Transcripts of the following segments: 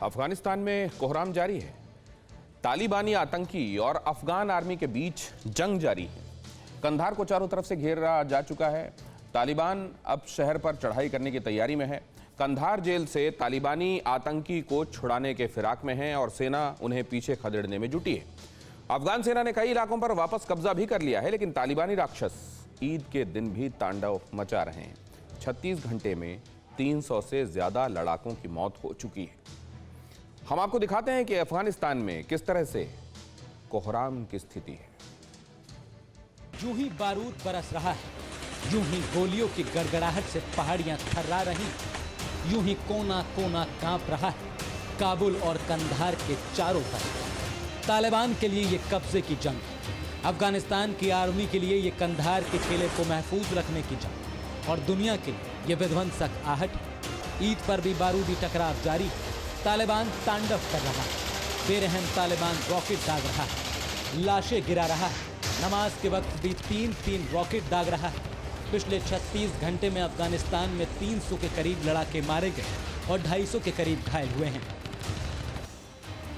अफगानिस्तान में कोहराम जारी है। तालिबानी आतंकी और अफगान आर्मी के बीच जंग जारी है। कंधार को चारों तरफ से घेरा जा चुका है। तालिबान अब शहर पर चढ़ाई करने की तैयारी में है। कंधार जेल से तालिबानी आतंकी को छुड़ाने के फिराक में है और सेना उन्हें पीछे खदेड़ने में जुटी है। अफगान सेना ने कई इलाकों पर वापस कब्जा भी कर लिया है, लेकिन तालिबानी राक्षस ईद के दिन भी तांडव मचा रहे हैं। 36 घंटे में 300 से ज्यादा लड़ाकों की मौत हो चुकी है। हम आपको दिखाते हैं कि अफगानिस्तान में किस तरह से कोहराम की स्थिति है। यूं ही बारूद बरस रहा है, यूं ही गोलियों की गड़गड़ाहट से पहाड़ियां थर्रा रही, यूं ही कोना कोना कांप रहा है काबुल और कंधार के चारों तरफ। तालिबान के लिए ये कब्जे की जंग है, अफगानिस्तान की आर्मी के लिए ये कंधार के किले को महफूज रखने की जंग, और दुनिया के लिए ये विध्वंसक आहट है। ईद पर भी बारूदी टकराव जारी है। तालिबान तांडव कर रहा है, बेरहम तालिबान रॉकेट दाग रहा है, लाशें गिरा रहा है, नमाज के वक्त भी 3-3 रॉकेट दाग रहा है। पिछले 36 घंटे में अफगानिस्तान में 300 के करीब लड़ाके मारे गए और 250 के करीब घायल हुए हैं।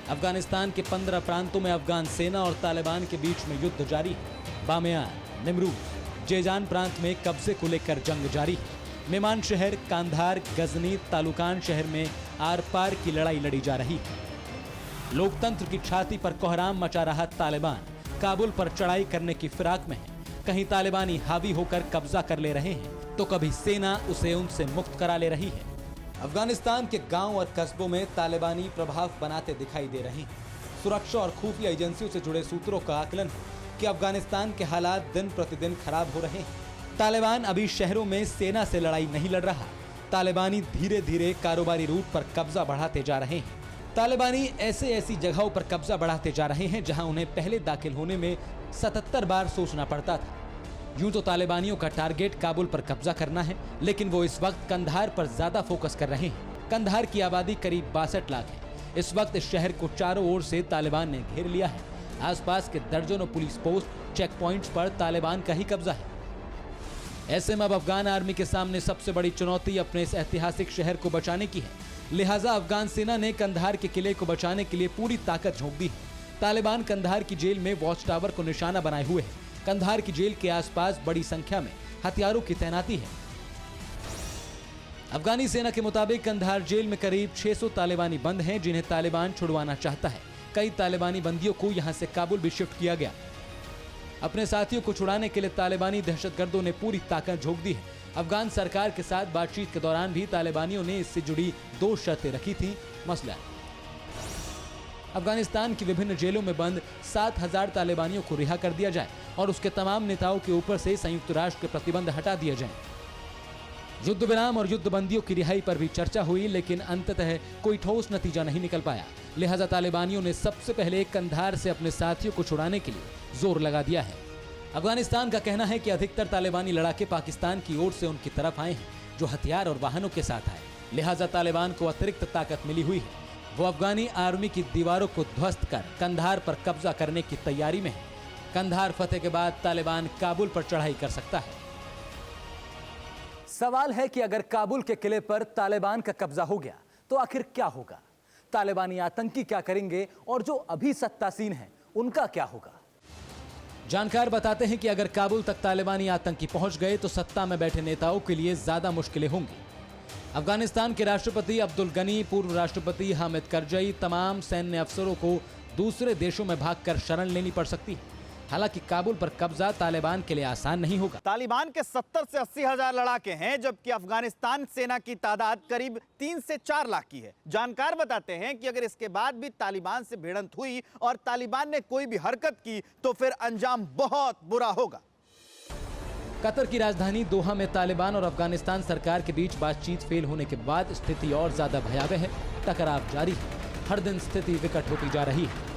अफगानिस्तान के 15 प्रांतों में अफगान सेना और तालिबान के बीच में युद्ध जारी है। बामियान, निमरूज, जेजान प्रांत में कब्जे को लेकर जंग जारी है। मेमान शहर, कांधार, गजनी, तालुकान शहर में आर पार की लड़ाई लड़ी जा रही है। लोकतंत्र की छाती पर कोहराम मचा रहा तालिबान काबुल पर चढ़ाई करने की फिराक में है। कहीं तालिबानी हावी होकर कब्जा कर ले रहे हैं, तो कभी सेना उसे उनसे मुक्त करा ले रही है। अफगानिस्तान के गांव और कस्बों में तालिबानी प्रभाव बनाते दिखाई दे रहे हैं। सुरक्षा और खुफिया एजेंसियों से जुड़े सूत्रों का आकलन है कि अफगानिस्तान के हालात दिन प्रतिदिन खराब हो रहे हैं। तालिबान अभी शहरों में सेना से लड़ाई नहीं लड़ रहा। तालिबानी धीरे धीरे कारोबारी रूट पर कब्जा बढ़ाते जा रहे हैं। तालिबानी ऐसी जगहों पर कब्जा बढ़ाते जा रहे हैं जहां उन्हें पहले दाखिल होने में 77 बार सोचना पड़ता था। यूं तो तालिबानियों का टारगेट काबुल पर कब्जा करना है, लेकिन वो इस वक्त कंधार पर ज्यादा फोकस कर रहे हैं। कंधार की आबादी करीब 62 लाख है। इस वक्त इस शहर को चारों ओर से तालिबान ने घेर लिया है। आसपास के दर्जनों पुलिस पोस्ट, चेक पॉइंट्स पर तालिबान का ही कब्जा है। ऐसे में अब अफगान आर्मी के सामने सबसे बड़ी चुनौती अपने इस ऐतिहासिक शहर को बचाने की है। लिहाजा अफगान सेना ने कंधार के किले को बचाने के लिए पूरी ताकत झोंक दी है। तालिबान कंधार की जेल में वॉच टावर को निशाना बनाए हुए है। कंधार की जेल के आसपास बड़ी संख्या में हथियारों की तैनाती है। अफगानी सेना के मुताबिक कंधार जेल में करीब 600 तालिबानी बंद हैं, जिन्हें तालिबान छुड़वाना चाहता है। कई तालिबानी बंदियों को यहां से काबुल भी शिफ्ट किया गया। अपने साथियों को छुड़ाने के लिए तालिबानी दहशतगर्दों ने पूरी ताकत झोंक दी है। अफगान सरकार के साथ बातचीत के दौरान भी तालिबानियों ने इससे जुड़ी 2 शर्तें रखी थी। मसला अफगानिस्तान की विभिन्न जेलों में बंद 7000 तालिबानियों को रिहा कर दिया जाए और उसके तमाम नेताओं के ऊपर से संयुक्त राष्ट्र के प्रतिबंध हटा दिए जाएं। युद्ध विराम और युद्ध बंदियों की रिहाई पर भी चर्चा हुई, लेकिन अंततः कोई ठोस नतीजा नहीं निकल पाया। लिहाजा तालिबानियों ने सबसे पहले कंधार से अपने साथियों को छुड़ाने के लिए जोर लगा दिया है। अफगानिस्तान का कहना है कि अधिकतर तालिबानी लड़ाके पाकिस्तान की ओर से उनकी तरफ आए हैं, जो हथियार और वाहनों के साथ आए। लिहाजा तालिबान को अतिरिक्त ताकत मिली हुई है। वो अफगानी आर्मी की दीवारों को ध्वस्त कर कंधार पर कब्जा करने की तैयारी में है। कंधार फतेह के बाद तालिबान काबुल पर चढ़ाई कर सकता है। सवाल है कि अगर काबुल के किले पर तालिबान का कब्जा हो गया तो आखिर क्या होगा? तालिबानी आतंकी क्या करेंगे और जो अभी सत्तासीन हैं उनका क्या होगा? जानकार बताते हैं कि अगर काबुल तक तालिबानी आतंकी पहुंच गए तो सत्ता में बैठे नेताओं के लिए ज्यादा मुश्किलें होंगी। अफगानिस्तान के राष्ट्रपति अब्दुल गनी, पूर्व राष्ट्रपति हामिद करजई, तमाम सैन्य अफसरों को दूसरे देशों में भागकर शरण लेनी पड़ सकती है। हालांकि काबुल पर कब्जा तालिबान के लिए आसान नहीं होगा। तालिबान के 70 से 80 हजार लड़ाके हैं, जबकि अफगानिस्तान सेना की तादाद करीब 3 से 4 लाख की है। जानकार बताते हैं कि अगर इसके बाद भी तालिबान से भिड़ंत हुई और तालिबान ने कोई भी हरकत की तो फिर अंजाम बहुत बुरा होगा। कतर की राजधानी दोहा में तालिबान और अफगानिस्तान सरकार के बीच बातचीत फेल होने के बाद स्थिति और ज्यादा भयावह है। टकराव जारी है। हर दिन स्थिति विकट होती जा रही है।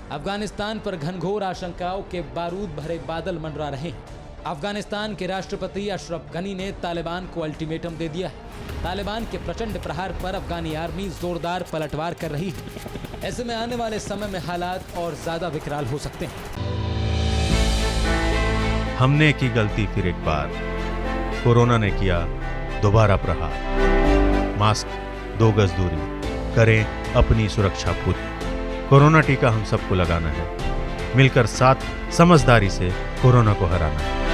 अफगानिस्तान पर घनघोर आशंकाओं के बारूद भरे बादल मंडरा रहे हैं। अफगानिस्तान के राष्ट्रपति अशरफ गनी ने तालिबान को अल्टीमेटम दे दिया है। तालिबान के प्रचंड प्रहार पर अफगानी आर्मी जोरदार पलटवार कर रही है। ऐसे में आने वाले समय में हालात और ज्यादा विकराल हो सकते हैं। हमने की गलती फिर एक बार, कोरोना ने किया दोबारा प्रहार। मास्क, 2 गज दूरी, करें अपनी सुरक्षा पूरी। कोरोना टीका हम सबको लगाना है, मिलकर साथ समझदारी से कोरोना को हराना है।